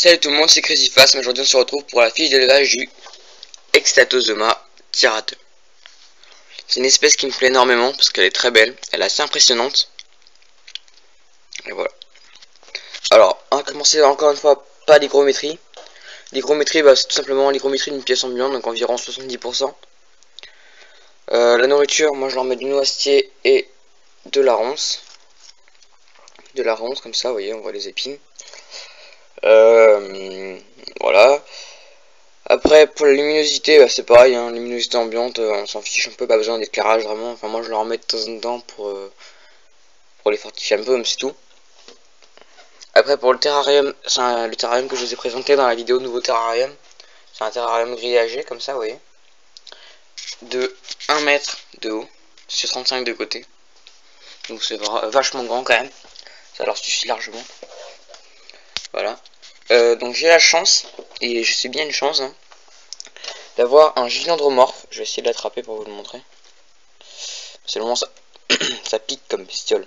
Salut tout le monde, c'est Crazyfast, mais aujourd'hui on se retrouve pour la fiche d'élevage du Extatosoma tirate. C'est une espèce qui me plaît énormément parce qu'elle est très belle, elle est assez impressionnante. Et voilà. Alors, on va commencer encore une fois par l'hygrométrie. L'hygrométrie, c'est tout simplement l'hygrométrie d'une pièce ambulante, donc environ 70%. La nourriture, moi je leur mets du noisetier et de la ronce. De la ronce, comme ça, vous voyez, on voit les épines. Voilà. Après pour la luminosité, c'est pareil, hein, luminosité ambiante, on s'en fiche un peu, pas besoin d'éclairage vraiment. Enfin moi je leur mets de temps en temps pour les fortifier un peu, mais c'est tout. Après pour le terrarium, c'est le terrarium que je vous ai présenté dans la vidéo nouveau terrarium. C'est un terrarium grillagé comme ça, vous voyez. De 1 mètre de haut, sur 35 de côté. Donc c'est vachement grand quand même. Ça leur suffit largement. Voilà. Donc j'ai la chance, et je sais bien une chance, hein, d'avoir un gigandromorphe. Je vais essayer de l'attraper pour vous le montrer. C'est le moment ça, ça pique comme bestiole.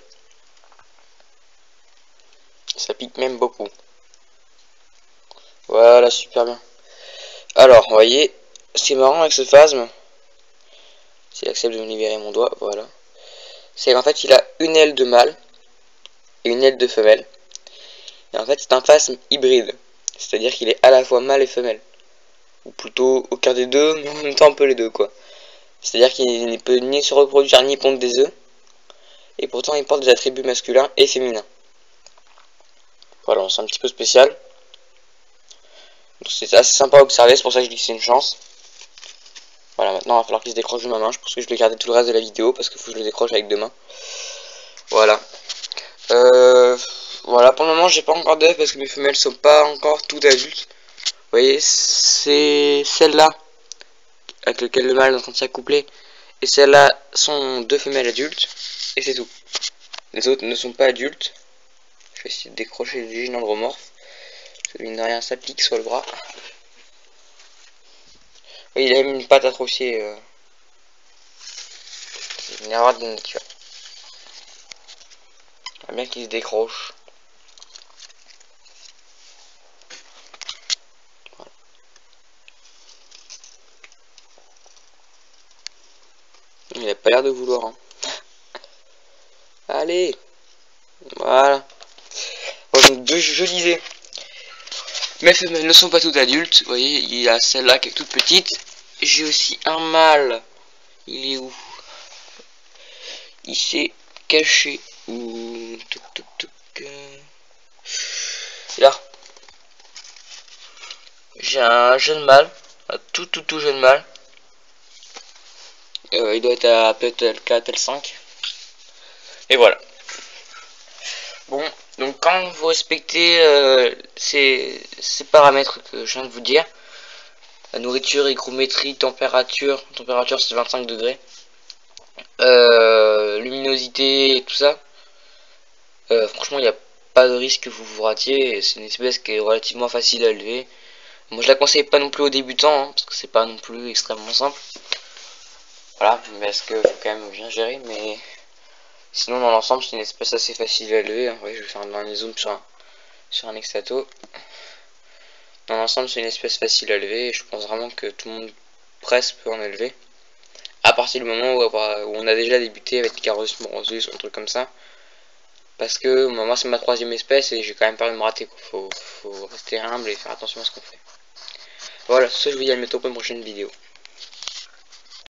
Ça pique même beaucoup. Voilà, super bien. Alors, vous voyez, ce qui est marrant avec ce phasme, s'il accepte de me libérer mon doigt, voilà. C'est qu'en fait, il a une aile de mâle et une aile de femelle. Et en fait, c'est un phasme hybride. C'est-à-dire qu'il est à la fois mâle et femelle. Ou plutôt aucun des deux, mais en même temps un peu les deux, quoi. C'est-à-dire qu'il ne peut ni se reproduire ni pondre des œufs. Et pourtant, il porte des attributs masculins et féminins. Voilà, c'est un petit peu spécial. C'est assez sympa à observer, c'est pour ça que je dis que c'est une chance. Voilà, maintenant il va falloir qu'il se décroche de ma main. Je pense que je vais garder tout le reste de la vidéo parce qu'il faut que je le décroche avec deux mains. Voilà. Voilà, pour le moment j'ai pas encore d'œufs parce que mes femelles sont pas encore toutes adultes. Vous voyez, c'est celle-là avec laquelle le mâle est en train de s'accoupler. Et celle-là sont deux femelles adultes. Et c'est tout. Les autres ne sont pas adultes. Je vais essayer de décrocher le gynandromorphe. Parce que mine de rien ça pique sur le bras. Oui, il a même une patte atrophiée. C'est une erreur de nature. J'aimerais bien qu'il se décroche. Voilà. Il a pas l'air de vouloir. Hein. Allez. Voilà. Bon, donc je disais. Mes femelles ne sont pas toutes adultes. Vous voyez, il y a celle-là qui est toute petite. J'ai aussi un mâle. Il est où? Il s'est caché. Ouh. Là. J'ai un jeune mâle. Un tout jeune mâle. Il doit être à peut-être L4, L5. Et voilà. Bon, donc quand vous respectez ces paramètres que je viens de vous dire, la nourriture, hygrométrie, température c'est 25 degrés, luminosité et tout ça, franchement il n'y a pas de risque que vous vous ratiez. C'est une espèce qui est relativement facile à élever. Moi je la conseille pas non plus aux débutants, hein, parce que c'est pas non plus extrêmement simple. Voilà, parce que faut quand même bien gérer, mais sinon dans l'ensemble c'est une espèce assez facile à élever. Hein. Ouais, je vais faire un dernier zoom sur un extato. Dans l'ensemble c'est une espèce facile à élever et je pense vraiment que tout le monde presque peut en élever. À partir du moment où on a déjà débuté avec Carus morosus, un truc comme ça. Parce que moi c'est ma troisième espèce et j'ai quand même peur de me rater. Faut rester humble et faire attention à ce qu'on fait. Voilà, ce que je vous dis à bientôt pour une prochaine vidéo.